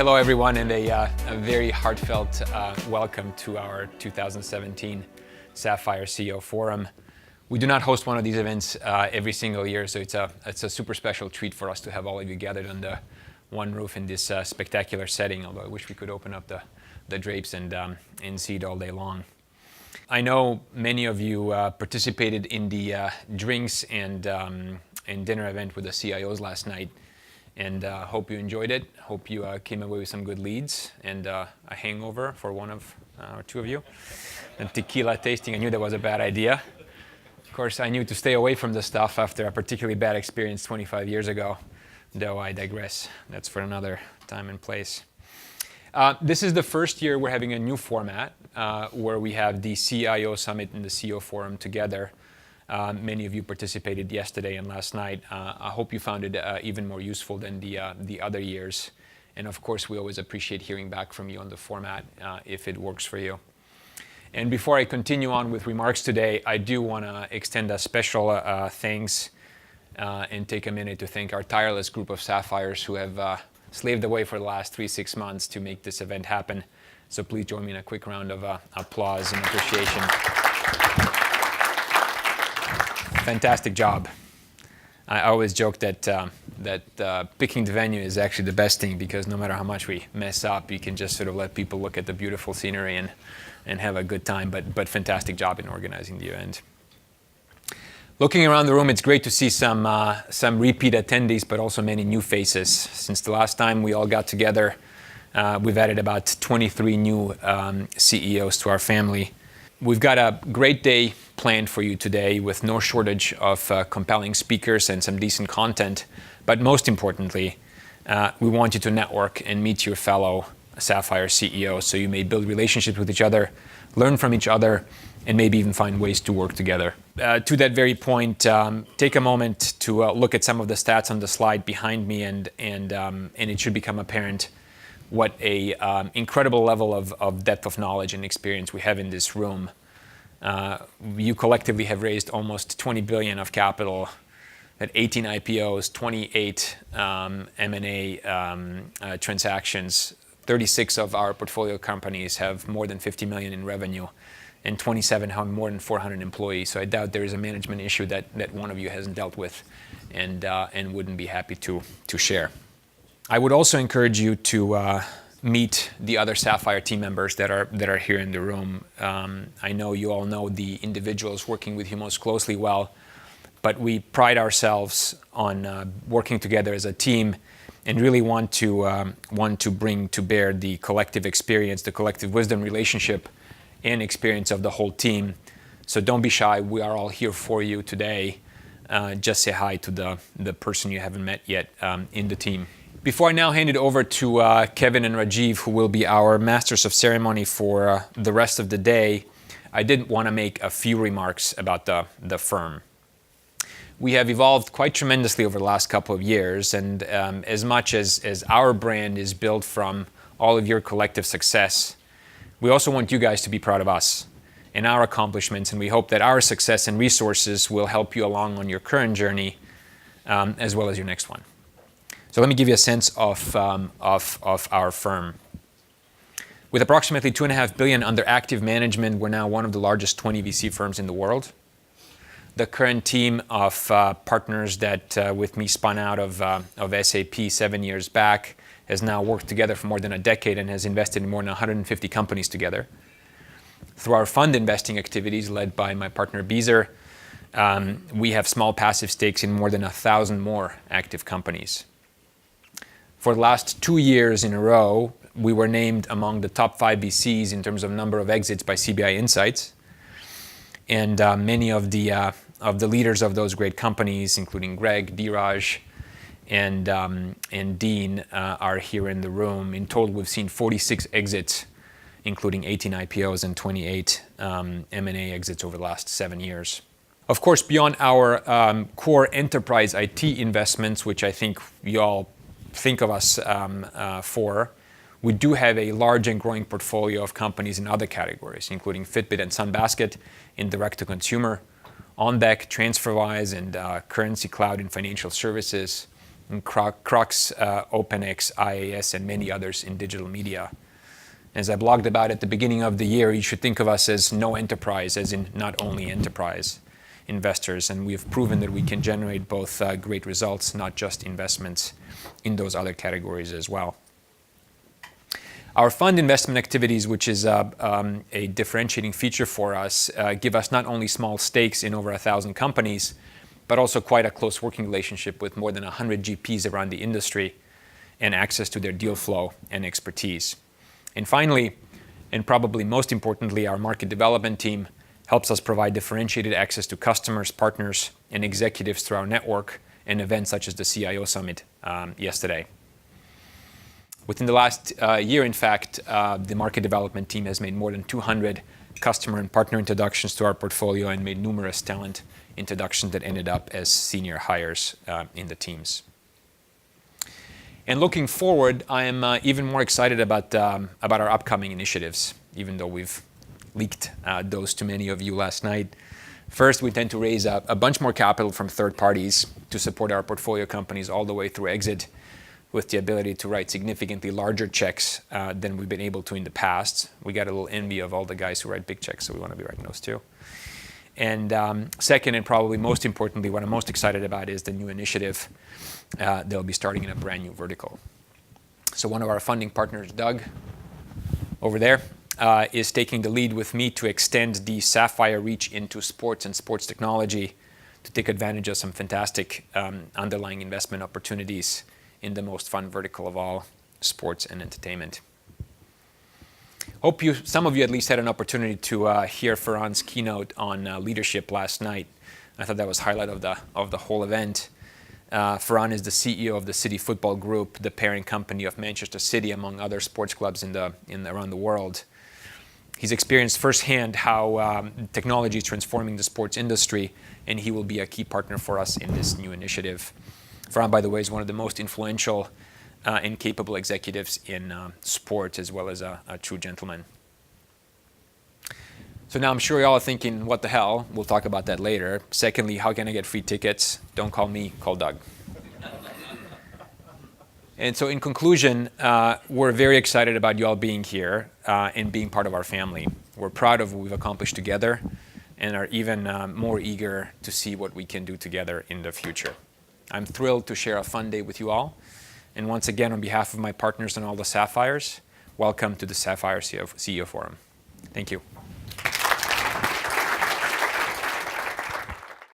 Hello everyone, and a very heartfelt welcome to our 2017 Sapphire CEO Forum. We do not host one of these events every single year, so it's a super special treat for us to have all of you gathered under one roof in this spectacular setting, although I wish we could open up the drapes and see it all day long. I know many of you participated in the drinks and dinner event with the CIOs last night, and hope you enjoyed it. Hope you came away with some good leads and a hangover for one of or two of you. And tequila tasting, I knew that was a bad idea. Of course, I knew to stay away from the stuff after a particularly bad experience 25 years ago, though I digress. That's for another time and place. This is the first year we're having a new format where we have the CIO Summit and the CEO Forum together. Many of you participated yesterday and last night. I hope you found it even more useful than the other years. And of course, we always appreciate hearing back from you on the format if it works for you. And before I continue on with remarks today, I do want to extend a special thanks and take a minute to thank our tireless group of Sapphires who have slaved away for the last 3-6 months to make this event happen. So please join me in a quick round of applause and appreciation. Fantastic job. I always joke that picking the venue is actually the best thing, because no matter how much we mess up, you can just sort of let people look at the beautiful scenery and have a good time. But fantastic job in organizing the event. Looking around the room, it's great to see some repeat attendees, but also many new faces. Since the last time we all got together, we've added about 23 new CEOs to our family. We've got a great day planned for you today with no shortage of compelling speakers and some decent content. But most importantly, we want you to network and meet your fellow Sapphire CEOs so you may build relationships with each other, learn from each other, and maybe even find ways to work together. To that very point, take a moment to look at some of the stats on the slide behind me, and it should become apparent what a incredible level of depth of knowledge and experience we have in this room. You collectively have raised almost 20 billion of capital at 18 IPOs, 28 M&A transactions. 36 of our portfolio companies have more than 50 million in revenue, and 27 have more than 400 employees. So I doubt there is a management issue that one of you hasn't dealt with and wouldn't be happy to share. I would also encourage you to meet the other Sapphire team members that are here in the room. I know you all know the individuals working with you most closely well, but we pride ourselves on working together as a team and really want to bring to bear the collective experience, the collective wisdom, relationship, and experience of the whole team. So don't be shy. We are all here for you today. Just say hi to the person you haven't met yet in the team. Before I now hand it over to Kevin and Rajiv, who will be our masters of ceremony for the rest of the day, I did want to make a few remarks about the firm. We have evolved quite tremendously over the last couple of years, and as much as our brand is built from all of your collective success, we also want you guys to be proud of us and our accomplishments, and we hope that our success and resources will help you along on your current journey as well as your next one. So let me give you a sense of our firm. With approximately 2.5 billion under active management, we're now one of the largest 20 VC firms in the world. The current team of partners that with me spun out of SAP 7 years back has now worked together for more than a decade and has invested in more than 150 companies together. Through our fund investing activities led by my partner Beezer, we have small passive stakes in more than 1,000 more active companies. For the last 2 years in a row, we were named among the top 5 VCs in terms of number of exits by CBI Insights. And many of the leaders of those great companies, including Greg, Dheeraj, and Dean, are here in the room. In total, we've seen 46 exits, including 18 IPOs and 28 M&A exits over the last 7 years. Of course, beyond our core enterprise IT investments, which I think you all think of us for, we do have a large and growing portfolio of companies in other categories, including Fitbit and Sunbasket in direct-to-consumer, OnDeck, TransferWise, and Currency Cloud in financial services, and Crocs, OpenX, IAS, and many others in digital media. As I blogged about at the beginning of the year, you should think of us as no enterprise, as in not only enterprise investors. And we've proven that we can generate both great results, not just investments in those other categories as well. Our fund investment activities, which is a differentiating feature for us, give us not only small stakes in over 1,000 companies, but also quite a close working relationship with more than 100 GPs around the industry and access to their deal flow and expertise. And finally, and probably most importantly, our market development team helps us provide differentiated access to customers, partners, and executives through our network and events such as the CIO Summit yesterday. Within the last year, in fact, the market development team has made more than 200 customer and partner introductions to our portfolio and made numerous talent introductions that ended up as senior hires in the teams. And looking forward, I am even more excited about our upcoming initiatives, even though we've leaked those to many of you last night. First, we intend to raise a bunch more capital from third parties to support our portfolio companies all the way through exit, with the ability to write significantly larger checks than we've been able to in the past. We got a little envy of all the guys who write big checks, so we want to be writing those too. And second, and probably most importantly, what I'm most excited about is the new initiative they'll be starting in a brand new vertical. So one of our funding partners, Doug, over there, is taking the lead with me to extend the Sapphire reach into sports and sports technology to take advantage of some fantastic underlying investment opportunities in the most fun vertical of all, sports and entertainment. Hope some of you at least had an opportunity to hear Farhan's keynote on leadership last night. I thought that was highlight of the whole event. Farhan is the CEO of the City Football Group, the parent company of Manchester City, among other sports clubs around the world. He's experienced firsthand how technology is transforming the sports industry, and he will be a key partner for us in this new initiative. Farhan, by the way, is one of the most influential and capable executives in sports, as well as a true gentleman. So now I'm sure you all are thinking, what the hell? We'll talk about that later. Secondly, how can I get free tickets? Don't call me, call Doug. And so in conclusion, we're very excited about you all being here and being part of our family. We're proud of what we've accomplished together and are even more eager to see what we can do together in the future. I'm thrilled to share a fun day with you all. And once again, on behalf of my partners and all the Sapphires, welcome to the Sapphire CEO Forum. Thank you.